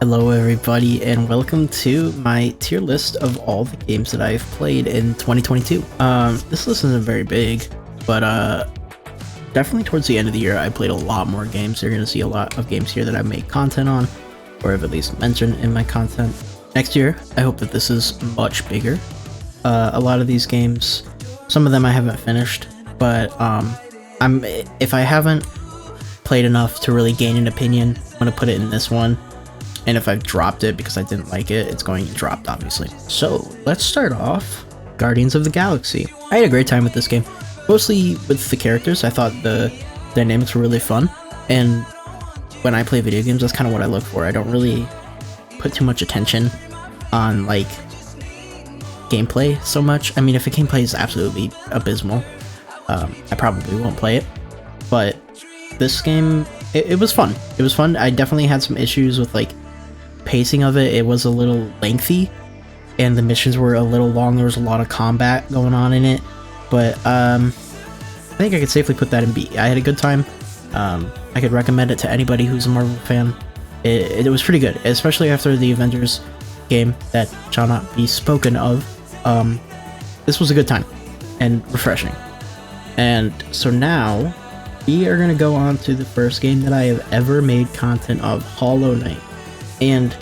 Hello everybody and welcome to my tier list of all the games that I've played in 2022. This list isn't very big, but definitely towards the end of the year I played a lot more games. You're gonna see a lot of games here that I've made content on, or have at least mentioned in my content. Next year, I hope that this is much bigger. A lot of these games, some of them I haven't finished, but if I haven't played enough to really gain an opinion, I'm gonna put it in this one. And if I've dropped it because I didn't like it, it's going to be dropped, obviously. So let's start off Guardians of the Galaxy. I had a great time with this game, mostly with the characters. I thought the dynamics were really fun, and when I play video games, that's kind of what I look for. I don't really put too much attention on like gameplay so much. I mean, if the gameplay is absolutely abysmal, I probably won't play it. But this game, it was fun. It was fun. I definitely had some issues with like pacing of it. It was a little lengthy and the missions were a little long. There was a lot of combat going on in it, but I think I could safely put that in B. I had a good time. I could recommend it to anybody who's a Marvel fan. It was pretty good, especially after the Avengers game that shall not be spoken of. This was a good time and refreshing. And so now we are going to go on to the first game that I have ever made content of, Hollow Knight. And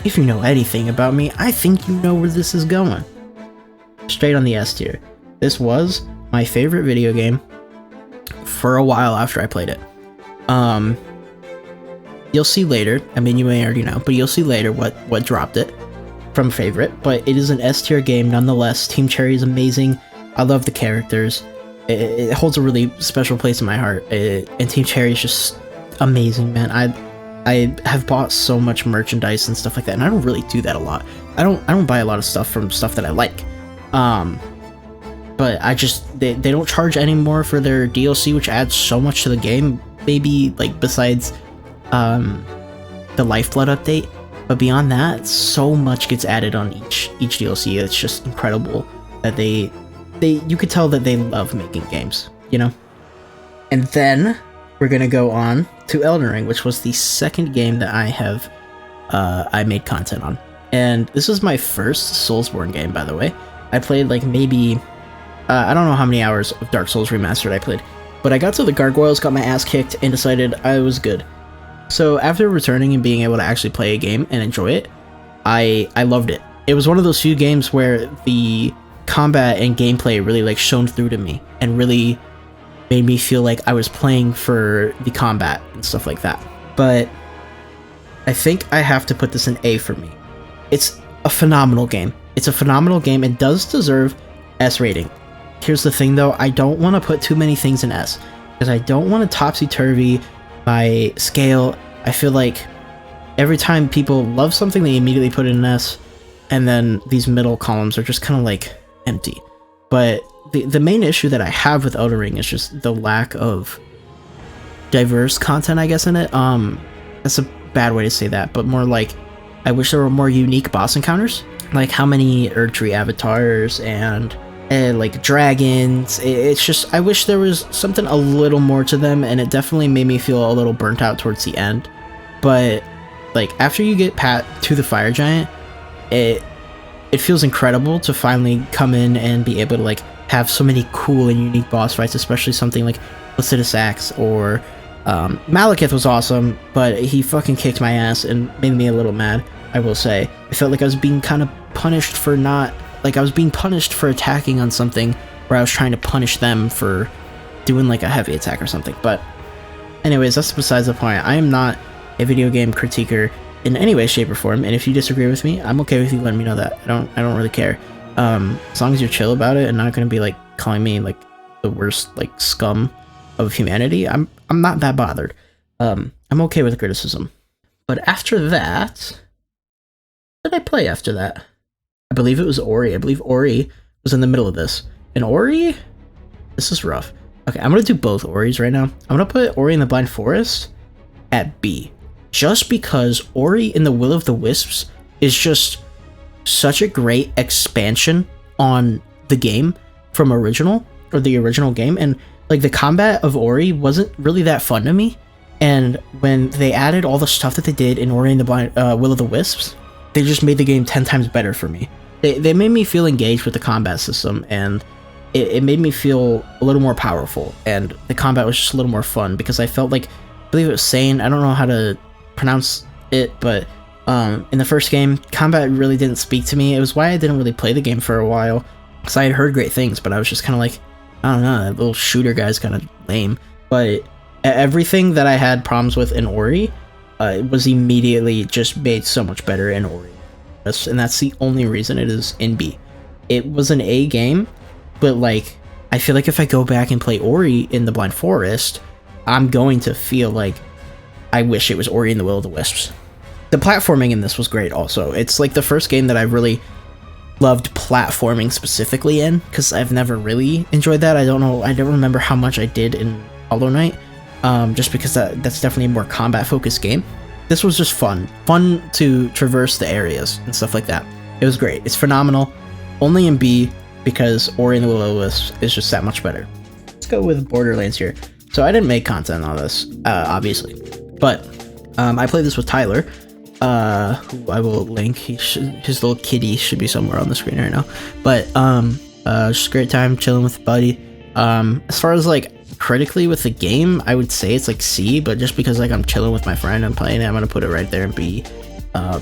if you know anything about me, I think you know where this is going. Straight on the S tier. This was my favorite video game for a while after I played it. You'll see later. I mean, you may already know, but you'll see later what dropped it from favorite. But it is an S tier game nonetheless. Team Cherry is amazing. I love the characters. It holds a really special place in my heart. And Team Cherry is just amazing, man. I have bought so much merchandise and stuff like that, and I don't really do that a lot. I don't buy a lot of stuff from stuff that I like. But I just they don't charge anymore for their DLC, which adds so much to the game. Maybe like besides the Lifeblood update, but beyond that, so much gets added on each DLC. It's just incredible that you could tell that they love making games, you know? And then we're gonna go on to Elden Ring, which was the second game that I made content on. And this was my first Soulsborne game, by the way. I played like maybe, I don't know how many hours of Dark Souls Remastered I played, but I got to the Gargoyles, got my ass kicked, and decided I was good. So after returning and being able to actually play a game and enjoy it, I loved it. It was one of those few games where the combat and gameplay really like shone through to me and really made me feel like I was playing for the combat and stuff like that. But I think I have to put this in A for me. It's a phenomenal game. It's a phenomenal game. It does deserve S rating. Here's the thing though, I don't want to put too many things in S, because I don't want to topsy-turvy my scale. I feel like every time people love something, they immediately put it in S, and then these middle columns are just kind of like empty. But the main issue that I have with Elden Ring is just the lack of diverse content, I guess, in it. That's a bad way to say that, but more like I wish there were more unique boss encounters, like how many Erdtree avatars and like dragons. It's just, I wish there was something a little more to them, and it definitely made me feel a little burnt out towards the end. But like after you get to the fire giant, it feels incredible to finally come in and be able to like have so many cool and unique boss fights, especially something like Placidus Axe or Malekith was awesome, but he fucking kicked my ass and made me a little mad, I will say. I felt like I was being kind of punished for I was being punished for attacking on something where I was trying to punish them for doing like a heavy attack or something. But anyways, that's besides the point. I am not a video game critiquer in any way, shape, or form, and if you disagree with me, I'm okay with you letting me know that. I don't really care. As long as you're chill about it and not gonna be like calling me like the worst like scum of humanity, I'm not that bothered. I'm okay with criticism. But after that, what did I play after that? I believe it was Ori. I believe Ori was in the middle of this. And Ori, this is rough. Okay, I'm gonna do both Oris right now. I'm gonna put Ori and the Blind Forest at B, just because Ori and the Will of the Wisps is just such a great expansion on the game from the original game, and like the combat of Ori wasn't really that fun to me. And when they added all the stuff that they did in Ori and the Blind Will of the Wisps, they just made the game 10 times better for me. They made me feel engaged with the combat system, and it made me feel a little more powerful, and the combat was just a little more fun, because I felt like, I believe it was Sane, I don't know how to pronounce it, but in the first game, combat really didn't speak to me. It was why I didn't really play the game for a while, because I had heard great things, but I was just kind of like, I don't know, that little shooter guy's kind of lame. But everything that I had problems with in Ori was immediately just made so much better in Ori. And that's the only reason it is in B. It was an A game, but like, I feel like if I go back and play Ori in the Blind Forest, I'm going to feel like I wish it was Ori and the Will of the Wisps. The platforming in this was great also. It's like the first game that I really loved platforming specifically in, because I've never really enjoyed that. I don't remember how much I did in Hollow Knight, just because that's definitely a more combat focused game. This was just fun to traverse the areas and stuff like that. It was great. It's phenomenal. Only in B, because Ori and the Will of the Wisps is just that much better. Let's go with Borderlands here. So I didn't make content on this, obviously, but I played this with Tyler, who I will link. His little kitty should be somewhere on the screen right now. But just a great time chilling with a buddy. As far as like critically with the game, I would say it's like C, but just because like I'm chilling with my friend and playing it, I'm gonna put it right there and be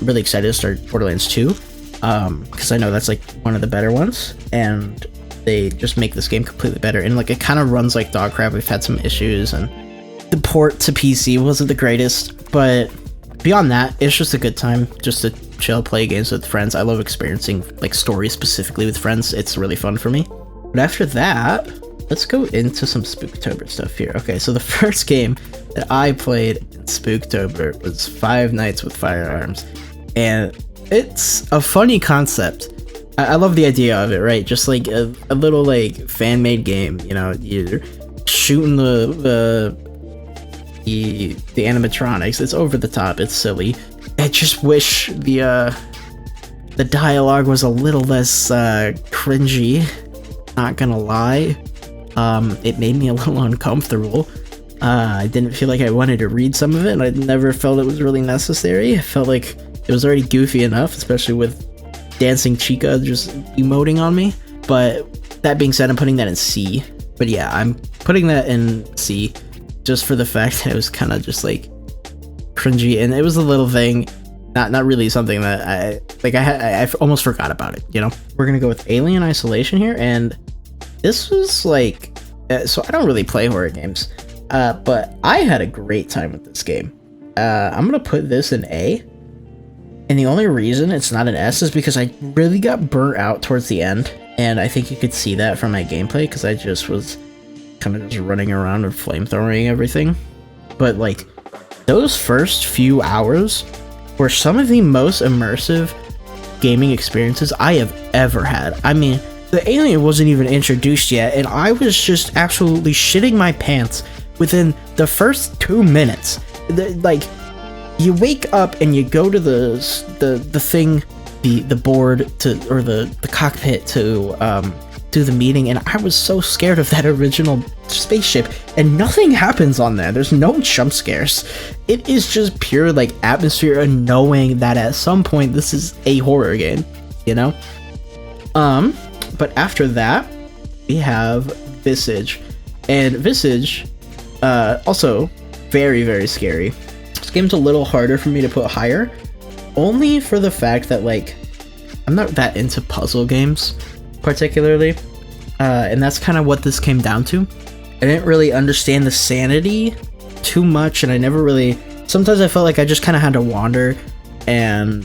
really excited to start Borderlands 2, because I know that's like one of the better ones, and they just make this game completely better. And like, it kind of runs like dog crap. We've had some issues, and the port to PC wasn't the greatest, but beyond that, it's just a good time just to chill, play games with friends. I love experiencing like stories specifically with friends. It's really fun for me. But after that, let's go into some Spooktober stuff here. Okay, so the first game that I played in Spooktober was Five Nights with Firearms, and it's a funny concept. I love the idea of it, right? Just like a little like fan-made game, you know, you're shooting the animatronics. It's over the top, it's silly. I just wish the dialogue was a little less cringy, not gonna lie. It made me a little uncomfortable. I didn't feel like I wanted to read some of it, and I never felt it was really necessary. I felt like it was already goofy enough, especially with Dancing Chica just emoting on me. But that being said, I'm putting that in C. But yeah, I'm putting that in C just for the fact that it was kind of just like cringy, and it was a little thing, not really something that I almost forgot about it, you know. We're gonna go with Alien Isolation here, and this was like, so I don't really play horror games, but I had a great time with this game. I'm gonna put this in A, and the only reason it's not an S is because I really got burnt out towards the end, and I think you could see that from my gameplay, because I just was kind of just running around and flamethrowing everything. But like, those first few hours were some of the most immersive gaming experiences I have ever had. I mean, the alien wasn't even introduced yet, and I was just absolutely shitting my pants within the first 2 minutes. Like, you wake up and you go to the thing, the board to, or the cockpit to do the meeting, and I was so scared of that original spaceship, and nothing happens on there. There's no jump scares. It is just pure like atmosphere and knowing that at some point this is a horror game, you know. But after that, we have Visage, and Visage, also very, very scary. This game's a little harder for me to put higher, only for the fact that like, I'm not that into puzzle games particularly, and that's kind of what this came down to. I didn't really understand the sanity too much, and I never really, sometimes I felt like I just kind of had to wander, and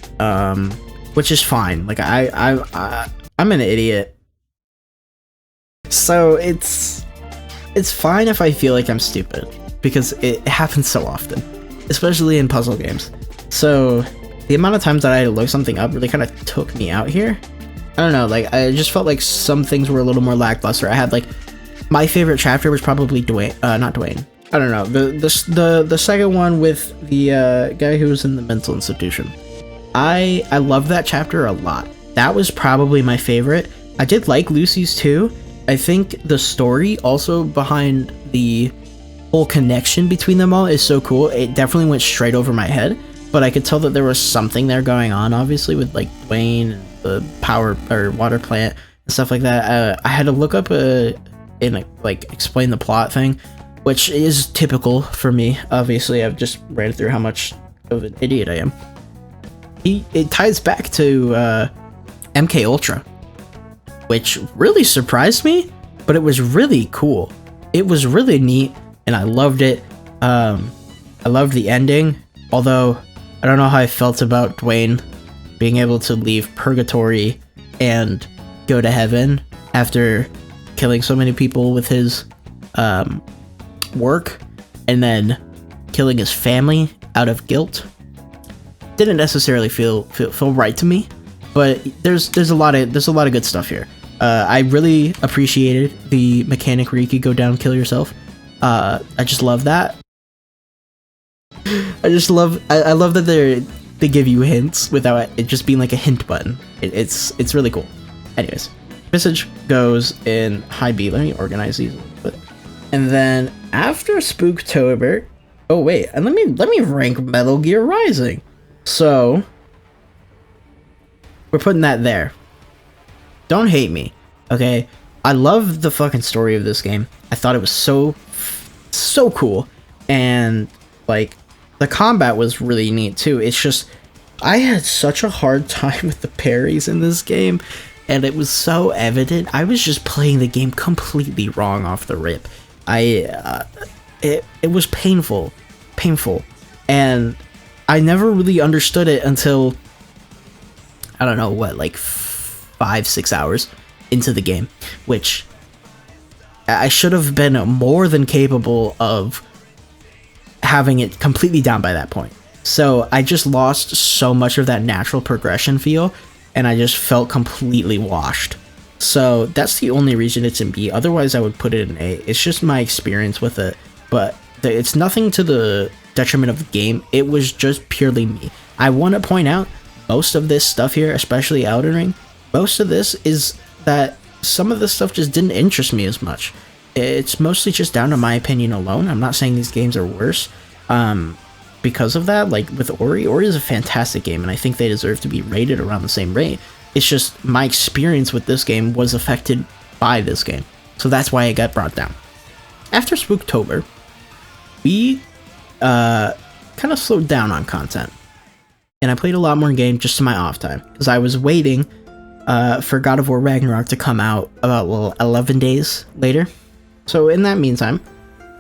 which is fine. Like, I'm an idiot, so it's fine if I feel like I'm stupid, because it happens so often, especially in puzzle games. So the amount of times that I had to look something up really kind of took me out here. I don't know, like, I just felt like some things were a little more lackluster. I had like, my favorite chapter was probably not Dwayne. I don't know, the second one with the guy who was in the mental institution. I love that chapter a lot. That was probably my favorite. I did like Lucy's too. I think the story also behind the whole connection between them all is so cool. It definitely went straight over my head, but I could tell that there was something there going on, obviously, with like Dwayne and the power or water plant and stuff like that. I had to look up and like explain the plot thing, which is typical for me. Obviously, I've just read through how much of an idiot I am. It ties back to MK Ultra, which really surprised me, but it was really cool. It was really neat, and I loved it. I loved the ending, although I don't know how I felt about Dwayne being able to leave purgatory and go to heaven after killing so many people with his work, and then killing his family out of guilt. Didn't necessarily feel right to me, but there's a lot of good stuff here. I really appreciated the mechanic where you could go down and kill yourself. I just love that. I love that they give you hints without it just being like a hint button. It's really cool. Anyways, Visage goes in high B. Let me organize these a little bit. And then after Spooktober, oh wait, and let me rank Metal Gear Rising. So we're putting that there. Don't hate me, okay? I love the fucking story of this game. I thought it was so cool, and like the combat was really neat too. It's just I had such a hard time with the parries in this game, and it was so evident. I was just playing the game completely wrong off the rip. It was painful, and I never really understood it until I don't know what, like 5-6 hours into the game, which I should have been more than capable of having it completely down by that point. So I just lost so much of that natural progression feel, and I just felt completely washed. So that's the only reason it's in B. Otherwise, I would put it in A. It's just my experience with it, but it's nothing to the detriment of the game. It was just purely me. I want to point out most of this stuff here, especially Elden Ring, most of this is that some of this stuff just didn't interest me as much. It's mostly just down to my opinion alone. I'm not saying these games are worse because of that. Like with Ori is a fantastic game, and I think they deserve to be rated around the same rate. It's just my experience with this game was affected by this game, so that's why it got brought down. After Spooktober, we kind of slowed down on content, and I played a lot more games just in my off time because I was waiting for God of War Ragnarok to come out about 11 days later. So in that meantime,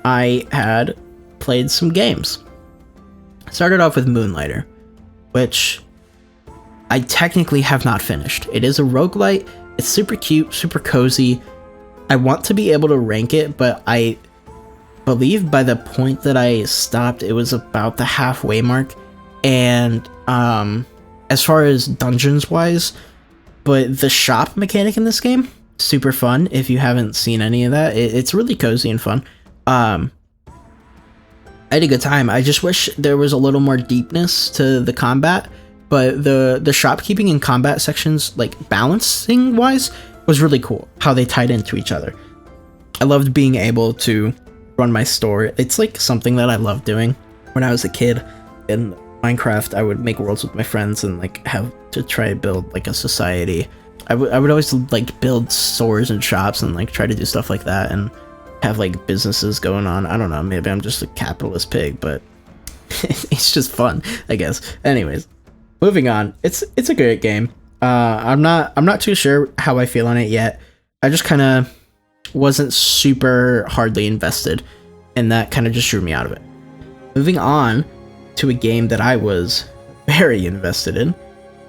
I had played some games. I started off with Moonlighter, which I technically have not finished. It is a roguelite. It's super cute, super cozy. I want to be able to rank it, but I believe by the point that I stopped, it was about the halfway mark. And as far as dungeons wise, but the shop mechanic in this game, super fun. If you haven't seen any of that, it's really cozy and fun. I had a good time. I just wish there was a little more deepness to the combat, but the shopkeeping and combat sections, like balancing wise, was really cool how they tied into each other. I loved being able to run my store. It's like something that I loved doing when I was a kid. In Minecraft, I would make worlds with my friends and like have to try to build like a society. I would always like build stores and shops and like try to do stuff like that and have like businesses going on. I don't know, maybe I'm just a capitalist pig, but it's just fun, I guess. Anyways, moving on. It's a great game. I'm not too sure how I feel on it yet. I just kind of wasn't super hardly invested, and that kind of just drew me out of it. Moving on to a game that I was very invested in.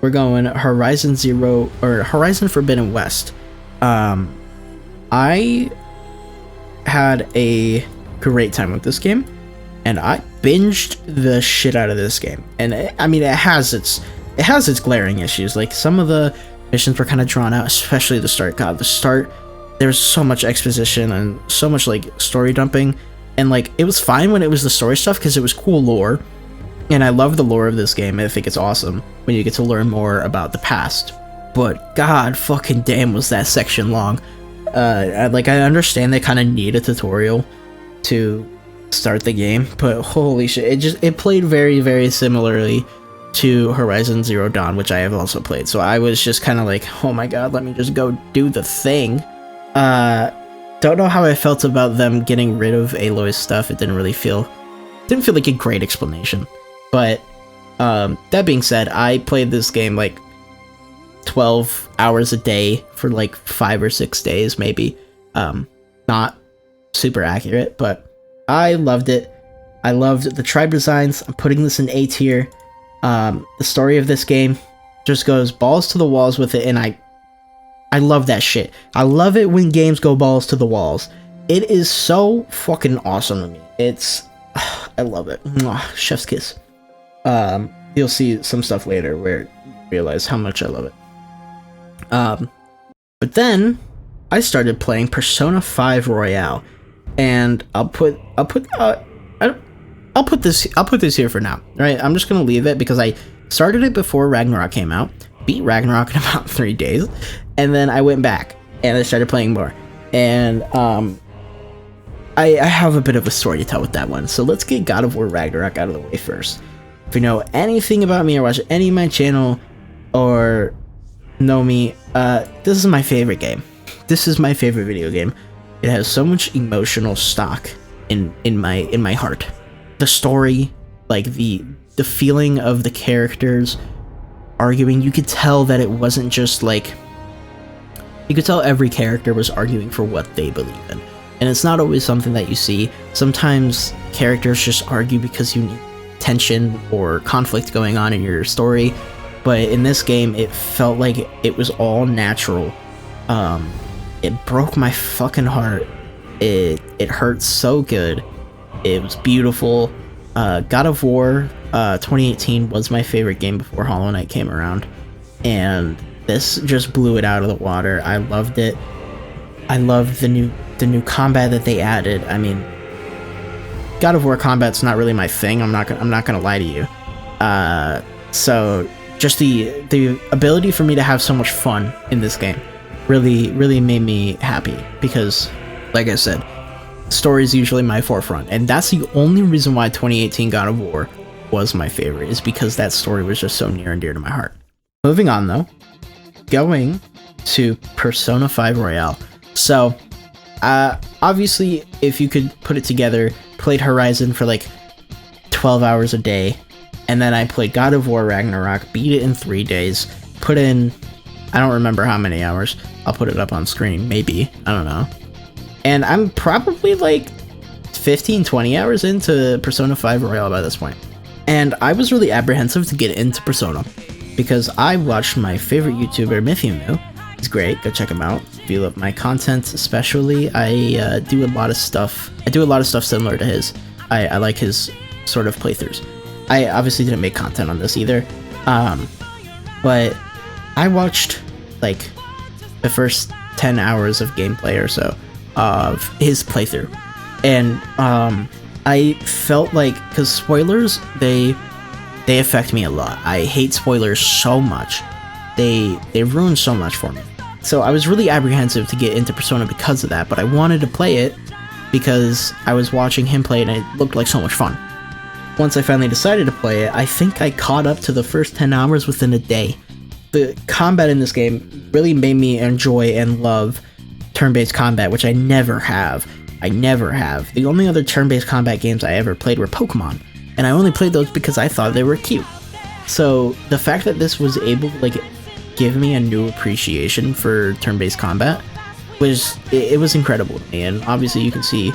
We're going Horizon Forbidden West. I had a great time with this game, and I binged the shit out of this game. And it has its glaring issues. Like some of the missions were kind of drawn out, especially the start. God, the start, there's so much exposition and so much like story dumping, and like it was fine when it was the story stuff because it was cool lore. And I love the lore of this game. I think it's awesome when you get to learn more about the past. But god fucking damn was that section long. I understand they kind of need a tutorial to start the game, but holy shit, it played very, very similarly to Horizon Zero Dawn, which I have also played. So I was just kind of like, oh my god, let me just go do the thing. Don't know how I felt about them getting rid of Aloy's stuff. It didn't feel like a great explanation. But that being said, I played this game like 12 hours a day for like 5 or 6 days, maybe. Not super accurate, but I loved it. I loved the tribe designs. I'm putting this in A tier. The story of this game just goes balls to the walls with it, and I love that shit. I love it when games go balls to the walls. It is so fucking awesome to me. I love it. Mwah, chef's kiss. You'll see some stuff later where you realize how much I love it. But then I started playing Persona 5 Royale, and I'll put this here for now. Right? I'm just gonna leave it because I started it before Ragnarok came out, beat Ragnarok in about 3 days, and then I went back and I started playing more. And I have a bit of a story to tell with that one. So let's get God of War Ragnarok out of the way first. If you know anything about me or watch any of my channel or know me, this is my favorite game. This is my favorite video game. It has so much emotional stock in my heart. The story, like the feeling of the characters arguing, you could tell that it wasn't just like, you could tell every character was arguing for what they believe in. And it's not always something that you see. Sometimes characters just argue because you need tension or conflict going on in your story. But in this game, it felt like it was all natural. It broke my fucking heart. It hurt so good. It was beautiful. God of War 2018 was my favorite game before Hollow Knight came around. And this just blew it out of the water. I loved it. I loved the new combat that they added. I mean, God of War combat's not really my thing. I'm not gonna lie to you. So just the ability for me to have so much fun in this game really made me happy, because like I said, story is usually my forefront, and that's the only reason why 2018 God of War was my favorite, is because that story was just so near and dear to my heart. Moving on though, going to Persona 5 Royale. So obviously, if you could put it together, played Horizon for like 12 hours a day, and then I played God of War Ragnarok, beat it in 3 days, put in, I don't remember how many hours, I'll put it up on screen, maybe, I don't know. And I'm probably like 15-20 hours into Persona 5 Royale by this point. And I was really apprehensive to get into Persona, because I watched my favorite YouTuber, Mythiumu. He's great, go check him out. If you love my content especially, I do a lot of stuff similar to his. I like his sort of playthroughs. I obviously didn't make content on this either, but I watched like the first 10 hours of gameplay or so of his playthrough, and I felt like, because spoilers, they affect me a lot. I hate spoilers so much. They ruin so much for me. So I was really apprehensive to get into Persona because of that, but I wanted to play it because I was watching him play it and it looked like so much fun. Once I finally decided to play it, I think I caught up to the first 10 hours within a day. The combat in this game really made me enjoy and love turn-based combat, which I never have. The only other turn-based combat games I ever played were Pokemon, and I only played those because I thought they were cute. So the fact that this was able to like give me a new appreciation for turn-based combat was incredible to me. And obviously you can see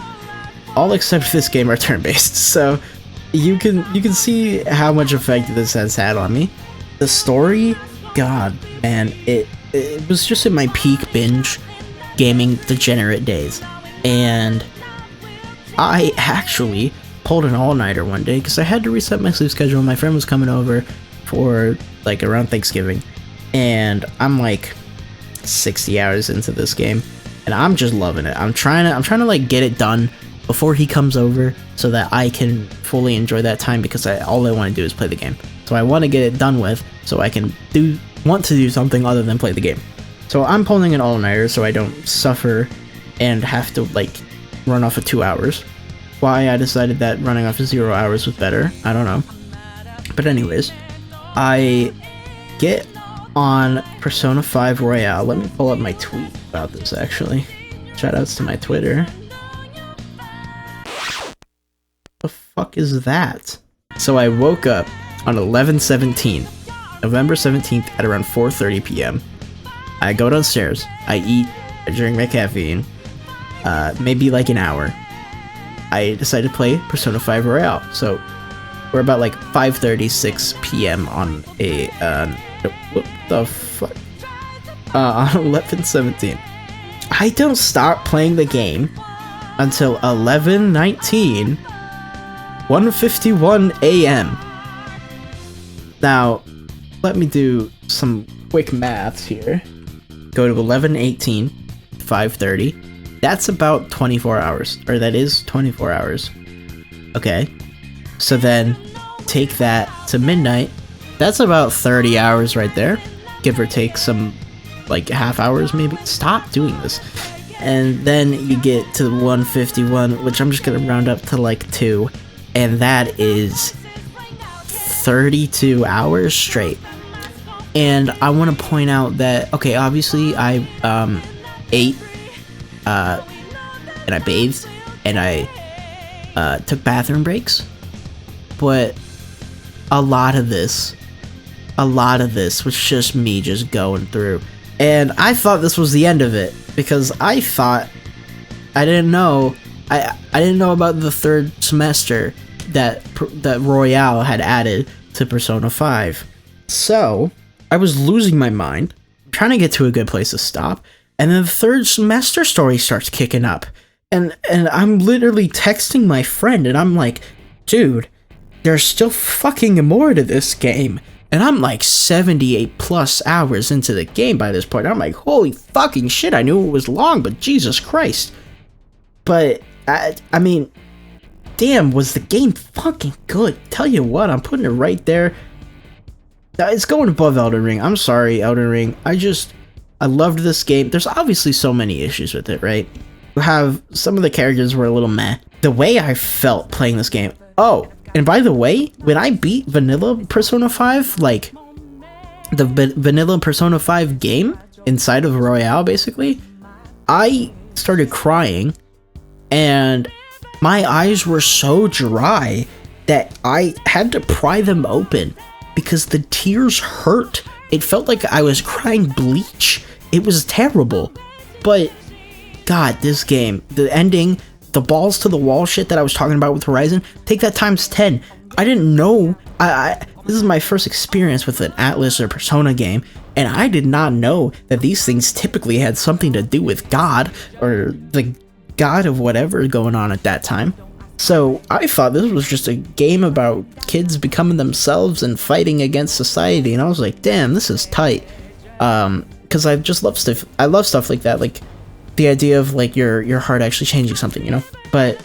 all except this game are turn-based, so you can see how much effect this has had on me. The story, god man, it was just in my peak binge gaming degenerate days, and I actually pulled an all-nighter one day because I had to reset my sleep schedule. My friend was coming over for like around Thanksgiving, and I'm like 60 hours into this game, and I'm just loving it. I'm trying to like get it done before he comes over so that I can fully enjoy that time, because all I want to do is play the game. So I want to get it done with so I can want to do something other than play the game. So I'm pulling an all-nighter so I don't suffer and have to like run off of 2 hours. why I decided that running off of 0 hours was better. I don't know. But anyways, I get on Persona 5 Royale. Let me pull up my tweet about this, actually. Shoutouts to my Twitter. The fuck is that? So I woke up on 11/17, November 17th at around 4:30 p.m. I go downstairs, I eat, I drink my caffeine, maybe like an hour. I decided to play Persona 5 Royale. So we're about like 5:36 p.m. on a, what the fuck? On 11/17. I don't start playing the game until 11:19, 1:51 a.m. Now, let me do some quick maths here. Go to 11:18, 5:30. That's about 24 hours, or that is 24 hours. Okay, so then take that to midnight. That's about 30 hours right there, give or take some like half hours maybe. Stop doing this. And then you get to 1:51, which I'm just gonna round up to like 2, and that is 32 hours straight. And I want to point out that, okay, obviously I ate, and I bathed, and I took bathroom breaks, but a lot of this was just me just going through. And I thought this was the end of it, because I thought, I didn't know about the third semester that Royale had added to Persona 5. So I was losing my mind, trying to get to a good place to stop, and then the third semester story starts kicking up, and I'm literally texting my friend, and I'm like, dude, there's still fucking more to this game. And I'm like 78 plus hours into the game by this point. I'm like, holy fucking shit, I knew it was long, but Jesus Christ. But, I mean, damn, was the game fucking good. Tell you what, I'm putting it right there. It's going above Elden Ring. I'm sorry, Elden Ring. I loved this game. There's obviously so many issues with it, right? You have, some of the characters were a little meh. The way I felt playing this game, oh, and by the way, when I beat Vanilla Persona 5, like, the Vanilla Persona 5 game inside of Royale, basically, I started crying, and my eyes were so dry that I had to pry them open because the tears hurt. It felt like I was crying bleach. It was terrible. But, God, this game, the ending, the balls to the wall shit that I was talking about with Horizon, take that times 10. I didn't know, this is my first experience with an Atlus or Persona game, and I did not know that these things typically had something to do with God, or the god of whatever going on at that time. So I thought this was just a game about kids becoming themselves and fighting against society, and I was like, damn, this is tight. Because I just love stuff, I love stuff like that, like, the idea of like your heart actually changing something, you know? But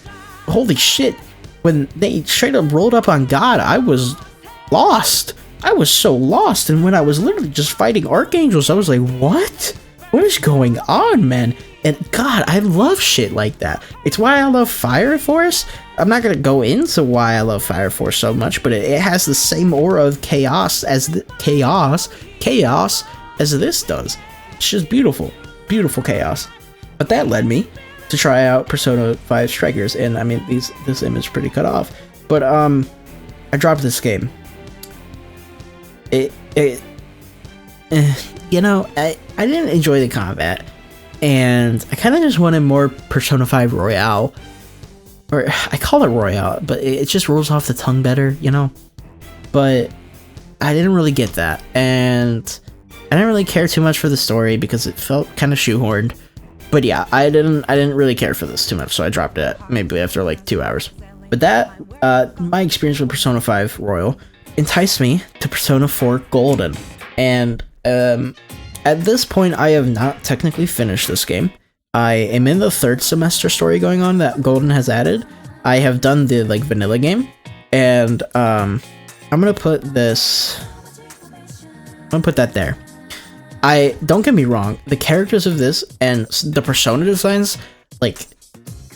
holy shit, when they straight up rolled up on God, I was lost. I was so lost, and when I was literally just fighting archangels, I was like, what? What is going on, man? And God, I love shit like that. It's why I love Fire Force. I'm not gonna go into why I love Fire Force so much, but it has the same aura of chaos as chaos as this does. It's just beautiful, beautiful chaos. But that led me to try out Persona 5 Strikers, and I mean, this image is pretty cut off, but I dropped this game. You know, I didn't enjoy the combat, and I kind of just wanted more Persona 5 Royale, or I call it Royale, but it just rolls off the tongue better, you know. But I didn't really get that, and I didn't really care too much for the story because it felt kind of shoehorned. But yeah, I didn't really care for this too much, so I dropped it maybe after like 2 hours. But that, my experience with Persona 5 Royal enticed me to Persona 4 Golden. And at this point, I have not technically finished this game. I am in the third semester story going on that Golden has added. I have done the like vanilla game, and I'm gonna put this. I'm gonna put that there. Don't get me wrong, the characters of this and the persona designs, like,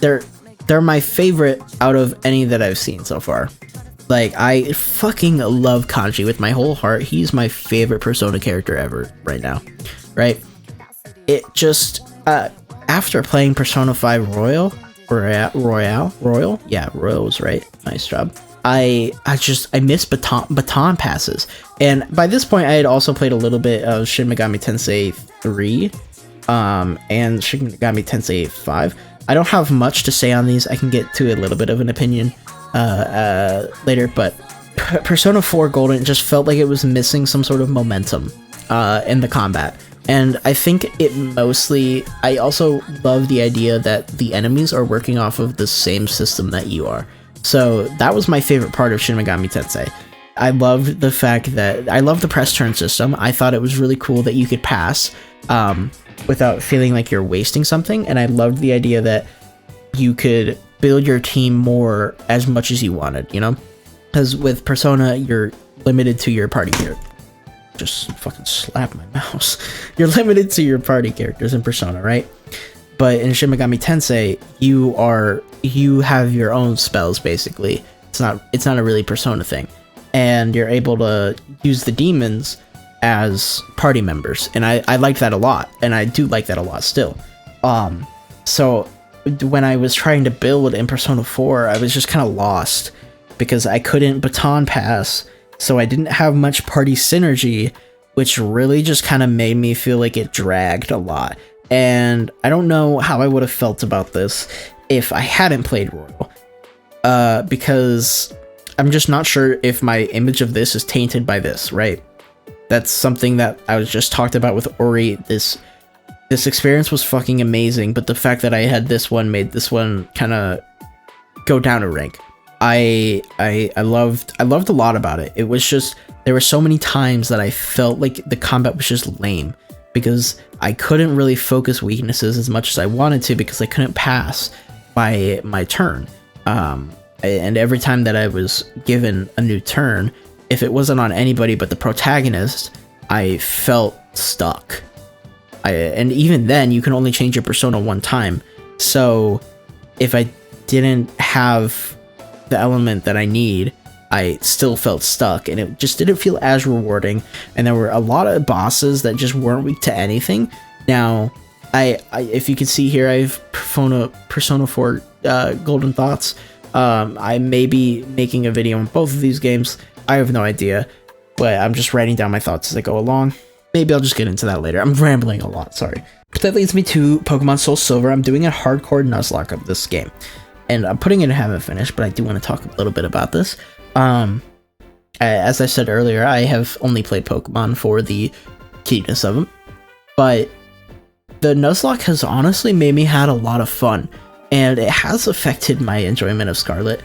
they're they're my favorite out of any that I've seen so far. Like, I fucking love Kanji with my whole heart. He's my favorite Persona character ever right now, right? It just, after playing Persona 5 Royal, yeah, Royal was right, nice job. I miss baton passes, and by this point I had also played a little bit of Shin Megami Tensei 3, and Shin Megami Tensei 5. I don't have much to say on these. I can get to a little bit of an opinion later, but Persona 4 Golden just felt like it was missing some sort of momentum in the combat. And I think it mostly, I also love the idea that the enemies are working off of the same system that you are. So that was my favorite part of Shin Megami Tensei. I loved the fact that, I love the press turn system. I thought it was really cool that you could pass without feeling like you're wasting something. And I loved the idea that you could build your team more as much as you wanted, you know? Because with Persona, you're limited to your party character. Just fucking slap my mouse. You're limited to your party characters in Persona, right? But in Shin Megami Tensei, you have your own spells basically. It's not a really Persona thing, and you're able to use the demons as party members, and I like that a lot, and I do like that a lot still. So when I was trying to build in Persona 4, I was just kind of lost because I couldn't baton pass. So I didn't have much party synergy, which really just kind of made me feel like it dragged a lot. And I don't know how I would have felt about this if I hadn't played Royal. Because I'm just not sure if my image of this is tainted by this, right? That's something that I was just talked about with Ori. This experience was fucking amazing, but the fact that I had this one made this one kind of go down a rank. I loved a lot about it. It was just, there were so many times that I felt like the combat was just lame because I couldn't really focus weaknesses as much as I wanted to because I couldn't pass my turn. And every time that I was given a new turn, if it wasn't on anybody but the protagonist, I felt stuck. And even then, you can only change your persona one time. So if I didn't have the element that I need, I still felt stuck, and it just didn't feel as rewarding. And there were a lot of bosses that just weren't weak to anything. Now, I if you can see here, I have Persona 4 Golden Thoughts. I may be making a video on both of these games. I have no idea, but I'm just writing down my thoughts as I go along. Maybe I'll just get into that later. I'm rambling a lot, sorry. But that leads me to Pokemon Soul Silver. I'm doing a hardcore Nuzlocke of this game, and I'm putting it in haven't finished, but I do want to talk a little bit about this. As I said earlier, I have only played Pokemon for the cuteness of them, but the Nuzlocke has honestly made me had a lot of fun, and it has affected my enjoyment of Scarlet.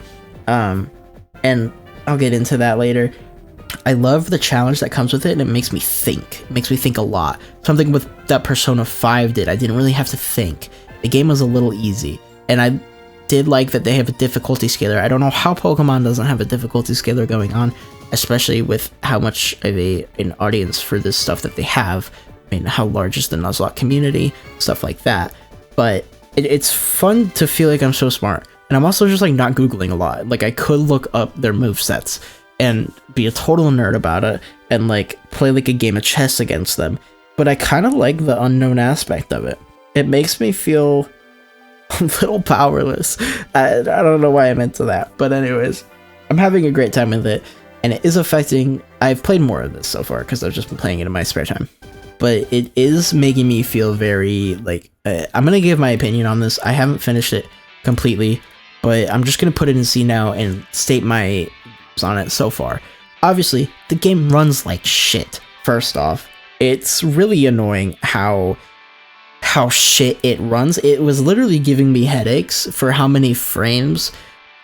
And I'll get into that later. I love the challenge that comes with it, and it makes me think. It makes me think a lot. Something with that Persona 5 did. I didn't really have to think. The game was a little easy, and I did like that they have a difficulty scaler. I don't know how Pokemon doesn't have a difficulty scaler going on, especially with how much of an audience for this stuff that they have. I mean, how large is the Nuzlocke community, stuff like that. But it's fun to feel like I'm so smart. And I'm also just like not Googling a lot. Like I could look up their movesets and be a total nerd about it and like play like a game of chess against them. But I kind of like the unknown aspect of it. It makes me feel a little powerless. I don't know why I'm into that. But anyways, I'm having a great time with it. And it is affecting... I've played more of this so far because I've just been playing it in my spare time. But it is making me feel very like... I'm going to give my opinion on this. I haven't finished it completely. But I'm just going to put it in C now and state my views on it so far. Obviously, the game runs like shit. First off, it's really annoying how shit it runs. It was literally giving me headaches for how many frames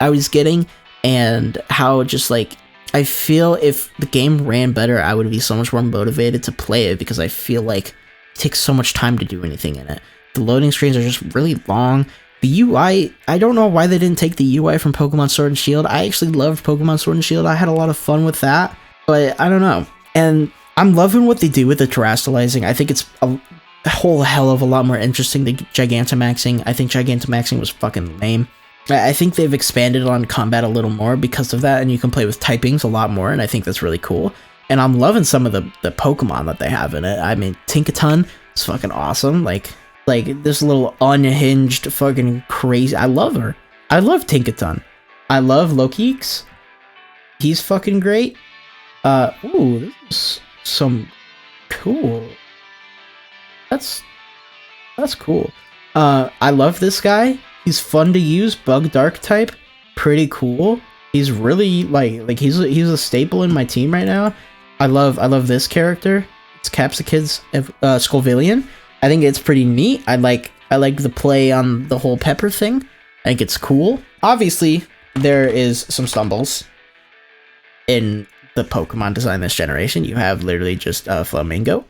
I was getting, and how just like I feel if the game ran better, I would be so much more motivated to play it, because I feel like it takes so much time to do anything in it. The loading screens are just really long. The UI, I don't know why they didn't take the UI from Pokemon Sword and Shield. I actually loved Pokemon Sword and Shield. I had a lot of fun with that, but I don't know. And I'm loving what they do with the terastallizing. I think it's a whole hell of a lot more interesting than Gigantamaxing. I think Gigantamaxing was fucking lame. I think they've expanded on combat a little more because of that, and you can play with typings a lot more, and I think that's really cool. And I'm loving some of the Pokemon that they have in it. I mean, Tinkaton is fucking awesome. Like this little unhinged fucking crazy. I love her. I love Tinkaton. I love Lokieks. He's fucking great. Ooh, this is some cool. That's cool. I love this guy. He's fun to use. Bug Dark type. Pretty cool. He's really like he's a staple in my team right now. I love this character. It's Capsakid's Scolvillian. I think it's pretty neat. I like the play on the whole pepper thing. I think it's cool. Obviously, there is some stumbles in the Pokemon design this generation. You have literally just Flamingo,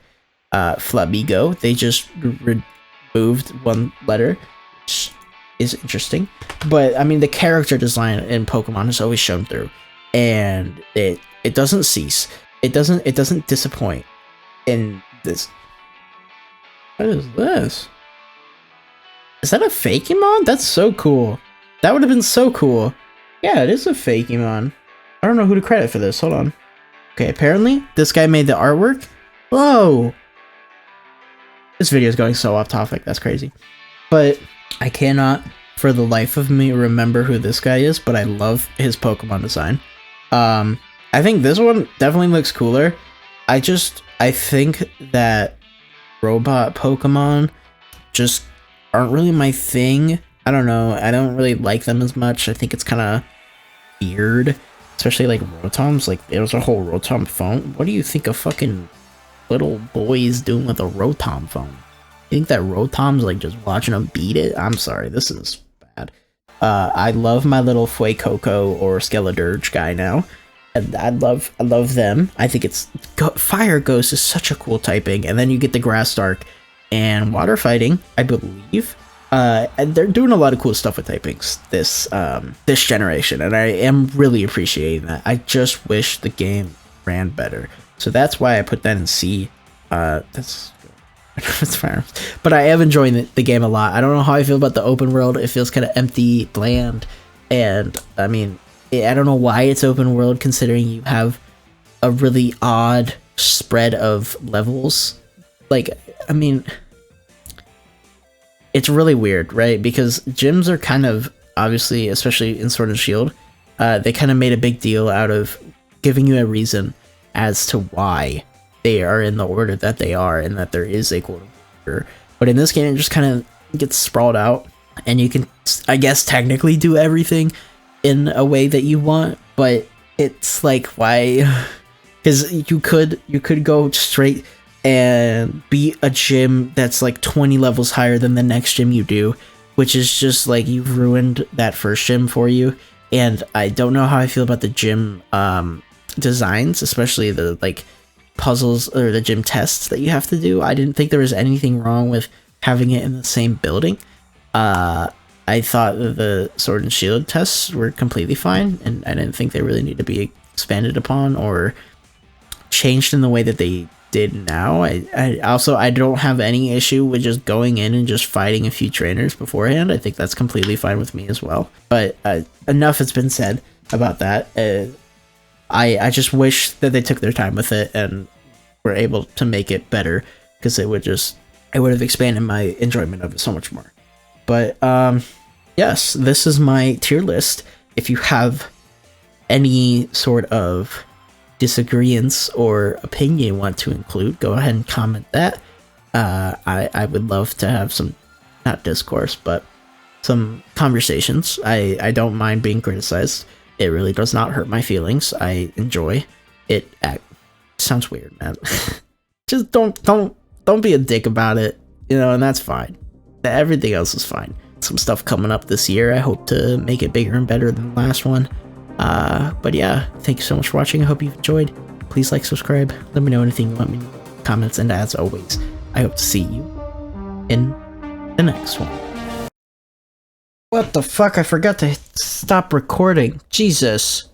Flamigo. They just removed one letter, which is interesting. But I mean, the character design in Pokemon has always shown through, and it doesn't cease. It doesn't disappoint in this. What is this? Is that a Fakemon? That's so cool. That would have been so cool. Yeah, it is a Fakemon. I don't know who to credit for this. Hold on. Okay, apparently this guy made the artwork. Whoa! This video is going so off topic. That's crazy. But I cannot, for the life of me, remember who this guy is. But I love his Pokemon design. I think this one definitely looks cooler. I think that robot Pokemon just aren't really my thing. I don't know. I don't really like them as much. I think it's kind of weird. Especially like Rotoms. Like, there's a whole Rotom phone. What do you think a fucking little boy is doing with a Rotom phone? You think that Rotom's like just watching him beat it? I'm sorry. This is bad. I love my little Fuecoco or Skeledirge guy now. And I love them. I think it's Fire Ghost is such a cool typing, and then you get the Grass Dark and Water Fighting, I believe. And they're doing a lot of cool stuff with typings this generation, and I am really appreciating that. I just wish the game ran better, so that's why I put that in C. That's fine, but I am enjoying the game a lot. I don't know how I feel about the open world. It feels kind of empty, bland, and I mean, I don't know why it's open world considering you have a really odd spread of levels. Like, I mean, it's really weird, right? Because gyms are kind of, obviously, especially in Sword and Shield, they kind of made a big deal out of giving you a reason as to why they are in the order that they are, and that there is a quote order. But in this game, it just kind of gets sprawled out, and you can, I guess, technically do everything in a way that you want, but it's like, why? Because you could go straight and beat a gym that's like 20 levels higher than the next gym you do, which is just like, you've ruined that first gym for you. And I don't know how I feel about the gym designs, especially the like puzzles or the gym tests that you have to do. I didn't think there was anything wrong with having it in the same building. I thought that the Sword and Shield tests were completely fine, and I didn't think they really need to be expanded upon or changed in the way that they did now. I don't have any issue with just going in and just fighting a few trainers beforehand. I think that's completely fine with me as well. But enough has been said about that. I just wish that they took their time with it and were able to make it better, because it would have expanded my enjoyment of it so much more. But yes, this is my tier list. If you have any sort of disagreements or opinion you want to include, go ahead and comment that. I would love to have some, not discourse, but some conversations. I don't mind being criticized. It really does not hurt my feelings. I enjoy it. Sounds weird, man. Just don't be a dick about it, you know, and that's fine. Everything else is fine. Some stuff coming up this year. I hope to make it bigger and better than the last one. But yeah, thank you so much for watching. I hope you've enjoyed. Please like, subscribe. Let me know anything you want me to know. Comments, and as always, I hope to see you in the next one. What the fuck? I forgot to stop recording. Jesus.